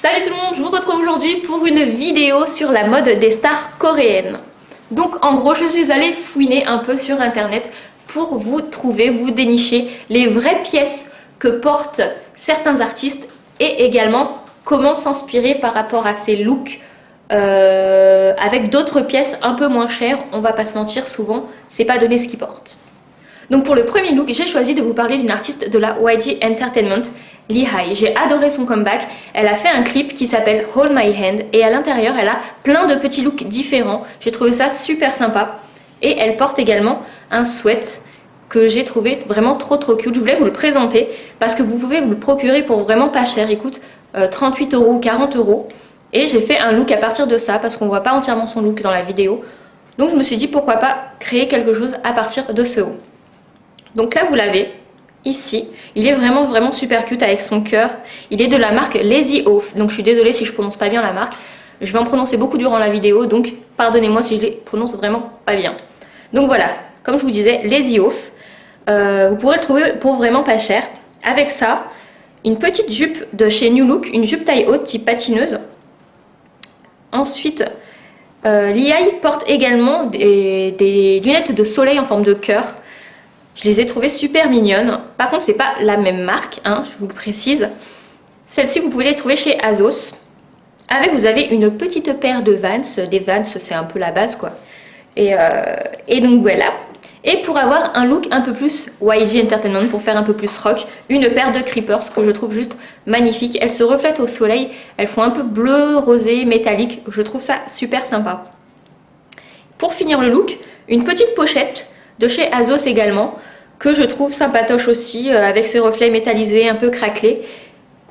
Salut tout le monde, je vous retrouve aujourd'hui pour une vidéo sur la mode des stars coréennes. Donc en gros, je suis allée fouiner un peu sur internet pour vous trouver, vous dénicher les vraies pièces que portent certains artistes et également comment s'inspirer par rapport à ces looks avec d'autres pièces un peu moins chères. On va pas se mentir, souvent, c'est pas donné ce qu'ils portent. Donc pour le premier look, j'ai choisi de vous parler d'une artiste de la YG Entertainment, Lee Hi. J'ai adoré son comeback. Elle a fait un clip qui s'appelle Hold My Hand et à l'intérieur, elle a plein de petits looks différents. J'ai trouvé ça super sympa. Et elle porte également un sweat que j'ai trouvé vraiment trop cute. Je voulais vous le présenter parce que vous pouvez vous le procurer pour vraiment pas cher. Il coûte 38 €, 40 €. Et j'ai fait un look à partir de ça parce qu'on voit pas entièrement son look dans la vidéo. Donc je me suis dit pourquoi pas créer quelque chose à partir de ce haut. Donc là vous l'avez ici, il est vraiment super cute avec son cœur. Il est de la marque Lazy Oaf, donc je suis désolée si je prononce pas bien la marque. Je vais en prononcer beaucoup durant la vidéo, donc pardonnez-moi si je les prononce vraiment pas bien. Donc voilà, comme je vous disais, Lazy Oaf, vous pourrez le trouver pour vraiment pas cher. Avec ça, une petite jupe de chez New Look, une jupe taille haute type patineuse. Ensuite, Lee Hi porte également des lunettes de soleil en forme de cœur. Je les ai trouvées super mignonnes. Par contre, c'est pas la même marque, hein, je vous le précise. Celle-ci, vous pouvez les trouver chez Azos. Avec, vous avez une petite paire de Vans. Des Vans, c'est un peu la base, quoi. Et donc, voilà. Et pour avoir un look un peu plus YG Entertainment, pour faire un peu plus rock, une paire de Creepers que je trouve juste magnifique. Elles se reflètent au soleil. Elles font un peu bleu, rosé, métallique. Je trouve ça super sympa. Pour finir le look, une petite pochette de chez Azos également, que je trouve sympatoche aussi, avec ses reflets métallisés, un peu craquelés.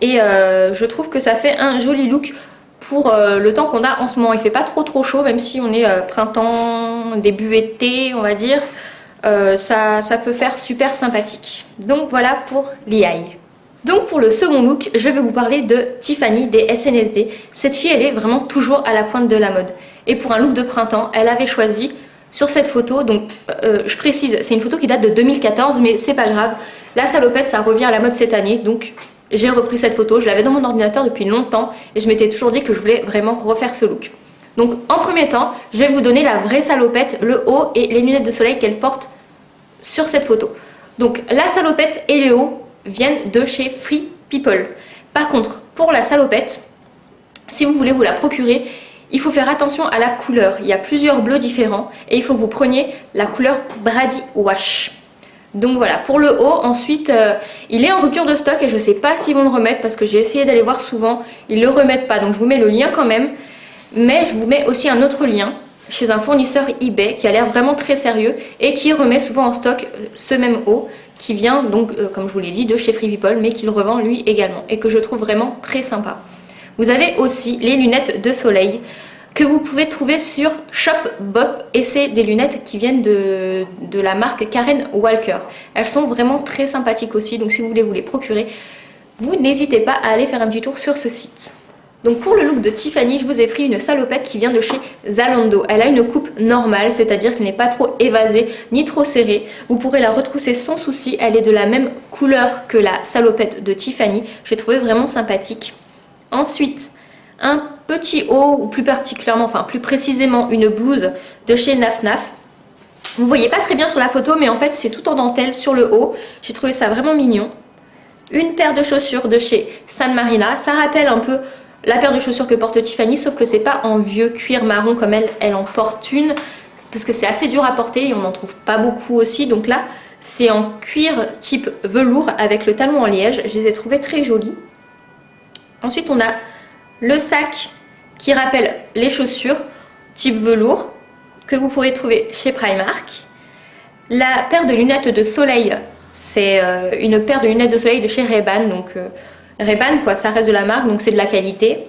Et je trouve que ça fait un joli look pour le temps qu'on a en ce moment. Il fait pas trop chaud, même si on est printemps, début été, on va dire. Ça peut faire super sympathique. Donc voilà pour Lee Hi. Donc pour le second look, je vais vous parler de Tiffany des SNSD. Cette fille, elle est vraiment toujours à la pointe de la mode. Et pour un look de printemps, elle avait choisi sur cette photo, donc je précise, c'est une photo qui date de 2014, mais c'est pas grave. La salopette, ça revient à la mode cette année, donc j'ai repris cette photo. Je l'avais dans mon ordinateur depuis longtemps et je m'étais toujours dit que je voulais vraiment refaire ce look. Donc en premier temps, je vais vous donner la vraie salopette, le haut et les lunettes de soleil qu'elle porte sur cette photo. Donc la salopette et les hauts viennent de chez Free People. Par contre, pour la salopette, si vous voulez vous la procurer, il faut faire attention à la couleur. Il y a plusieurs bleus différents et il faut que vous preniez la couleur Brady Wash. Donc voilà, pour le haut, ensuite, il est en rupture de stock et je ne sais pas s'ils vont le remettre parce que j'ai essayé d'aller voir souvent. Ils ne le remettent pas, donc je vous mets le lien quand même. Mais je vous mets aussi un autre lien chez un fournisseur eBay qui a l'air vraiment très sérieux et qui remet souvent en stock ce même haut qui vient donc, comme je vous l'ai dit, de chez Free People, mais qui le revend lui également et que je trouve vraiment très sympa. Vous avez aussi les lunettes de soleil que vous pouvez trouver sur Shopbop et c'est des lunettes qui viennent de la marque Karen Walker. Elles sont vraiment très sympathiques aussi, donc si vous voulez vous les procurer, vous n'hésitez pas à aller faire un petit tour sur ce site. Donc pour le look de Tiffany, je vous ai pris une salopette qui vient de chez Zalando. Elle a une coupe normale, c'est-à-dire qu'elle n'est pas trop évasée ni trop serrée. Vous pourrez la retrousser sans souci, elle est de la même couleur que la salopette de Tiffany. J'ai trouvé vraiment sympathique. Ensuite, un petit haut, ou plus particulièrement, enfin plus précisément une blouse de chez Naf Naf. Vous voyez pas très bien sur la photo, mais en fait c'est tout en dentelle sur le haut. J'ai trouvé ça vraiment mignon. Une paire de chaussures de chez San Marina. Ça rappelle un peu la paire de chaussures que porte Tiffany, sauf que c'est pas en vieux cuir marron comme elle en porte une, parce que c'est assez dur à porter et on n'en trouve pas beaucoup aussi. Donc là, c'est en cuir type velours avec le talon en liège. Je les ai trouvées très jolies. Ensuite, on a le sac qui rappelle les chaussures type velours que vous pourrez trouver chez Primark. La paire de lunettes de soleil, c'est une paire de lunettes de soleil de chez Ray-Ban. Donc Ray-Ban, quoi, ça reste de la marque, donc c'est de la qualité.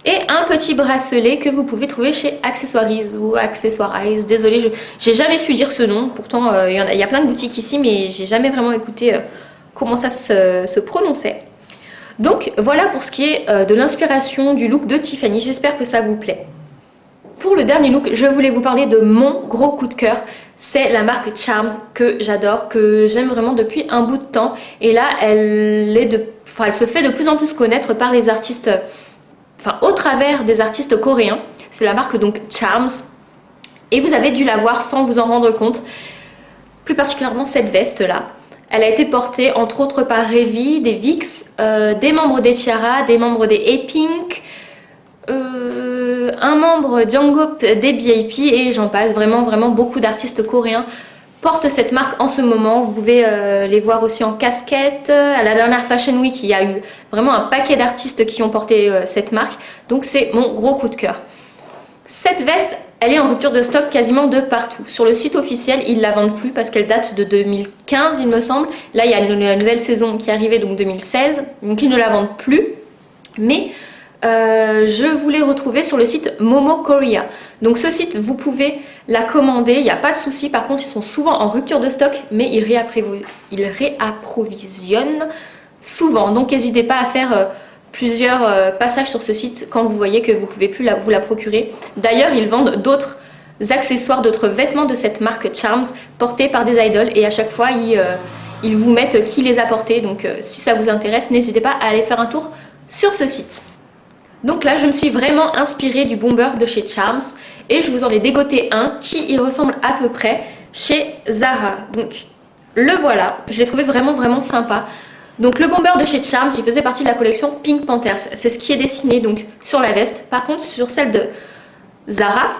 Et un petit bracelet que vous pouvez trouver chez Accessories ou Accessorize. Désolée, j'ai jamais su dire ce nom. Pourtant, il y a plein de boutiques ici, mais j'ai jamais vraiment écouté comment ça se prononçait. Donc voilà pour ce qui est de l'inspiration du look de Tiffany, j'espère que ça vous plaît. Pour le dernier look, je voulais vous parler de mon gros coup de cœur. c'est la marque Charms que j'adore, que j'aime vraiment depuis un bout de temps. Et là, elle se fait de plus en plus connaître par les artistes, enfin au travers des artistes coréens. C'est la marque donc Charms. Et vous avez dû la voir sans vous en rendre compte. Plus particulièrement cette veste-là. Elle a été portée entre autres par Revie, des VIX, des membres des Tiara, des membres des A-Pink, un membre Jungkook des BIP et j'en passe. Vraiment, vraiment beaucoup d'artistes coréens portent cette marque en ce moment. Vous pouvez les voir aussi en casquette. À la dernière Fashion Week, il y a eu vraiment un paquet d'artistes qui ont porté cette marque. Donc c'est mon gros coup de cœur. Cette veste, elle est en rupture de stock quasiment de partout. Sur le site officiel, ils ne la vendent plus parce qu'elle date de 2015, il me semble. Là, il y a la nouvelle saison qui est arrivée, donc 2016. Donc ils ne la vendent plus. Mais je vous l'ai retrouvée sur le site Momo Korea. Donc ce site, vous pouvez la commander, il n'y a pas de souci. Par contre, ils sont souvent en rupture de stock, mais ils réapprovisionnent souvent. Donc n'hésitez pas à faire plusieurs passages sur ce site quand vous voyez que vous ne pouvez plus vous la procurer. D'ailleurs, ils vendent d'autres accessoires, d'autres vêtements de cette marque Charms portés par des idoles et à chaque fois, ils vous mettent qui les a portés. Donc si ça vous intéresse, n'hésitez pas à aller faire un tour sur ce site. Donc là, je me suis vraiment inspirée du bomber de chez Charms et je vous en ai dégoté un qui y ressemble à peu près chez Zara. Donc le voilà, je l'ai trouvé vraiment vraiment sympa. Donc le bomber de chez Charms, il faisait partie de la collection Pink Panthers. C'est ce qui est dessiné donc sur la veste. Par contre, sur celle de Zara,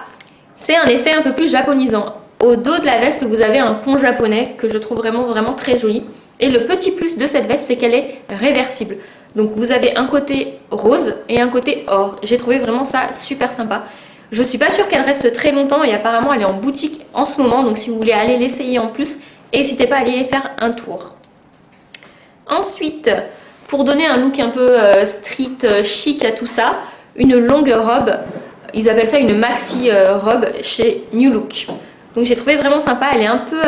c'est un effet un peu plus japonisant. Au dos de la veste, vous avez un pont japonais que je trouve vraiment vraiment très joli. Et le petit plus de cette veste, c'est qu'elle est réversible. Donc vous avez un côté rose et un côté or. J'ai trouvé vraiment ça super sympa. Je suis pas sûre qu'elle reste très longtemps et apparemment elle est en boutique en ce moment. Donc si vous voulez aller l'essayer en plus, n'hésitez pas à aller faire un tour. Ensuite, pour donner un look un peu street chic à tout ça, une longue robe. Ils appellent ça une maxi robe chez New Look. Donc j'ai trouvé vraiment sympa. Elle est un peu...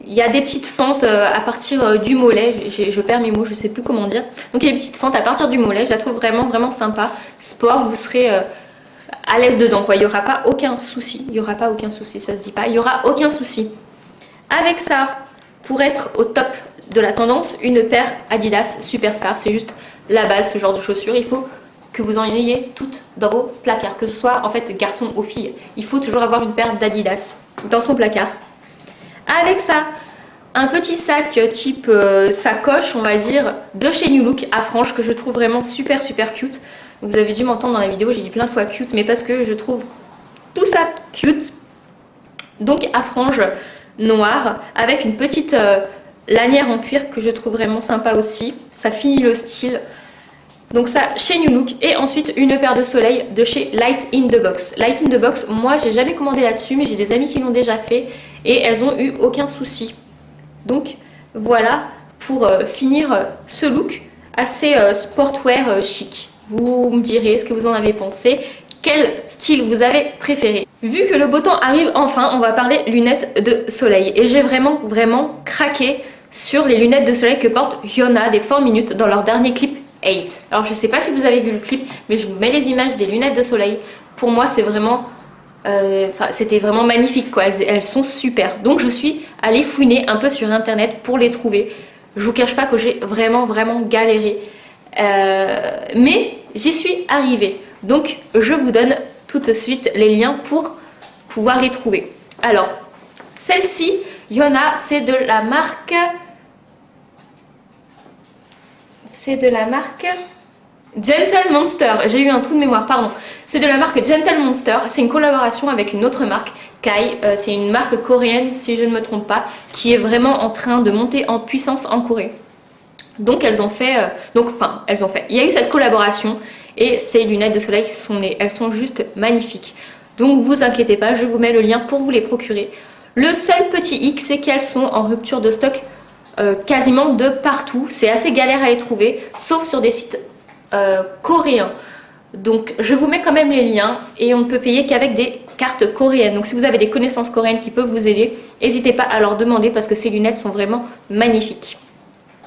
il y a des petites fentes à partir du mollet, je perds mes mots, je sais plus comment dire. Donc il y a des petites fentes à partir du mollet, je la trouve vraiment vraiment sympa. Sport, vous serez à l'aise dedans, quoi. Il n'y aura pas aucun souci, il y aura pas aucun souci, ça se dit pas, il y aura aucun souci. Avec ça, pour être au top de la tendance, une paire Adidas Superstar, c'est juste la base, ce genre de chaussures. Il faut que vous en ayez toutes dans vos placards, que ce soit en fait garçon ou fille. Il faut toujours avoir une paire d'Adidas dans son placard. Avec ça, un petit sac type sacoche, on va dire, de chez New Look à franges que je trouve vraiment super super cute. Vous avez dû m'entendre dans la vidéo, j'ai dit plein de fois cute, mais parce que je trouve tout ça cute. Donc à franges noires avec une petite lanière en cuir que je trouve vraiment sympa aussi. Ça finit le style. Donc ça chez New Look. Et ensuite une paire de soleil de chez Light in the Box. Light in the Box, moi j'ai jamais commandé là-dessus, mais j'ai des amis qui l'ont déjà fait et elles ont eu aucun souci. Donc voilà pour finir ce look assez sportwear chic. Vous me direz ce que vous en avez pensé, quel style vous avez préféré. Vu que le beau temps arrive enfin, on va parler lunettes de soleil. Et j'ai vraiment vraiment craqué sur les lunettes de soleil que porte Hyuna des 4 Minutes dans leur dernier clip 8. Alors je sais pas si vous avez vu le clip, mais je vous mets les images des lunettes de soleil. Pour moi c'est vraiment... c'était vraiment magnifique quoi, elles sont super. Donc je suis allée fouiner un peu sur internet pour les trouver. Je vous cache pas que j'ai vraiment vraiment galéré. Mais j'y suis arrivée. Donc je vous donne tout de suite les liens pour pouvoir les trouver. Alors, celle-ci, Hyuna, c'est de la marque... Gentle Monster. J'ai eu un trou de mémoire, pardon. C'est de la marque Gentle Monster. C'est une collaboration avec une autre marque, Kai. C'est une marque coréenne, si je ne me trompe pas, qui est vraiment en train de monter en puissance en Corée. Donc elles ont fait... Il y a eu cette collaboration et ces lunettes de soleil, elles sont juste magnifiques. Donc vous inquiétez pas, je vous mets le lien pour vous les procurer. Le seul petit hic, c'est qu'elles sont en rupture de stock quasiment de partout. C'est assez galère à les trouver, sauf sur des sites coréens. Donc je vous mets quand même les liens et on ne peut payer qu'avec des cartes coréennes. Donc si vous avez des connaissances coréennes qui peuvent vous aider, n'hésitez pas à leur demander parce que ces lunettes sont vraiment magnifiques.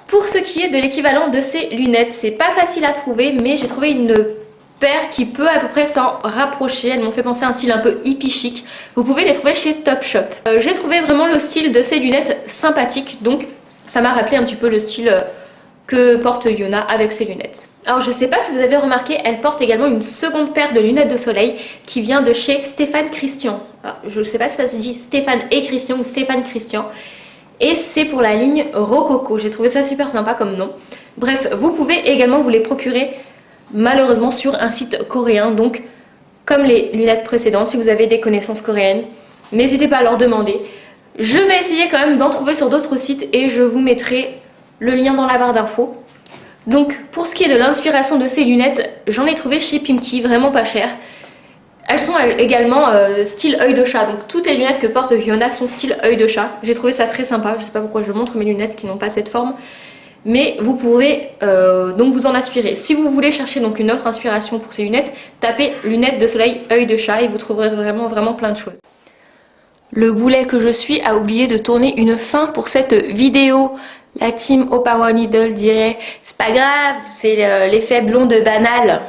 Pour ce qui est de l'équivalent de ces lunettes, c'est pas facile à trouver, mais j'ai trouvé une paire qui peut à peu près s'en rapprocher. Elles m'ont fait penser à un style un peu hippie chic. Vous pouvez les trouver chez Topshop. J'ai trouvé vraiment le style de ces lunettes sympathique, donc ça m'a rappelé un petit peu le style que porte Yona avec ses lunettes. Alors je sais pas si vous avez remarqué, elle porte également une seconde paire de lunettes de soleil qui vient de chez Stéphane Christian. Alors, je ne sais pas si ça se dit Stéphane et Christian ou Stéphane Christian. Et c'est pour la ligne Rococo. J'ai trouvé ça super sympa comme nom. Bref, vous pouvez également vous les procurer malheureusement sur un site coréen. Donc, comme les lunettes précédentes, si vous avez des connaissances coréennes, n'hésitez pas à leur demander. Je vais essayer quand même d'en trouver sur d'autres sites et je vous mettrai le lien dans la barre d'infos. Donc, pour ce qui est de l'inspiration de ces lunettes, j'en ai trouvé chez Pimkie, vraiment pas cher. Elles sont également style œil de chat, donc toutes les lunettes que porte Yona sont style œil de chat. J'ai trouvé ça très sympa, je sais pas pourquoi je montre mes lunettes qui n'ont pas cette forme. Mais vous pouvez donc vous en inspirer. Si vous voulez chercher donc une autre inspiration pour ces lunettes, tapez lunettes de soleil œil de chat et vous trouverez vraiment plein de choses. Le boulet que je suis a oublié de tourner une fin pour cette vidéo. La team Opawa Needle dirait c'est pas grave, c'est l'effet blonde banal.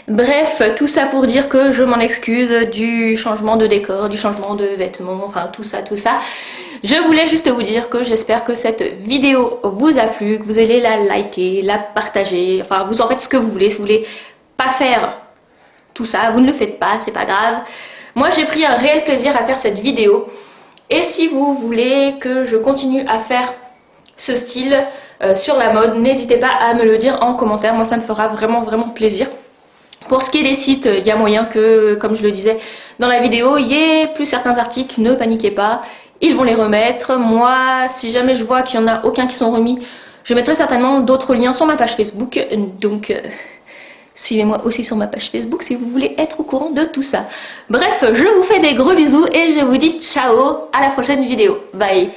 Bref, tout ça pour dire que je m'en excuse du changement de décor, du changement de vêtements, enfin tout ça. Je voulais juste vous dire que j'espère que cette vidéo vous a plu, que vous allez la liker, la partager, enfin vous en faites ce que vous voulez. Si vous voulez pas faire tout ça, vous ne le faites pas, c'est pas grave. Moi j'ai pris un réel plaisir à faire cette vidéo. Et si vous voulez que je continue à faire ce style sur la mode, n'hésitez pas à me le dire en commentaire, moi ça me fera vraiment plaisir. Pour ce qui est des sites, il y a moyen que, comme je le disais dans la vidéo, il y ait plus certains articles, ne paniquez pas, ils vont les remettre. Moi, si jamais je vois qu'il n'y en a aucun qui sont remis, je mettrai certainement d'autres liens sur ma page Facebook, donc suivez-moi aussi sur ma page Facebook si vous voulez être au courant de tout ça. Bref, je vous fais des gros bisous et je vous dis ciao, à la prochaine vidéo, bye.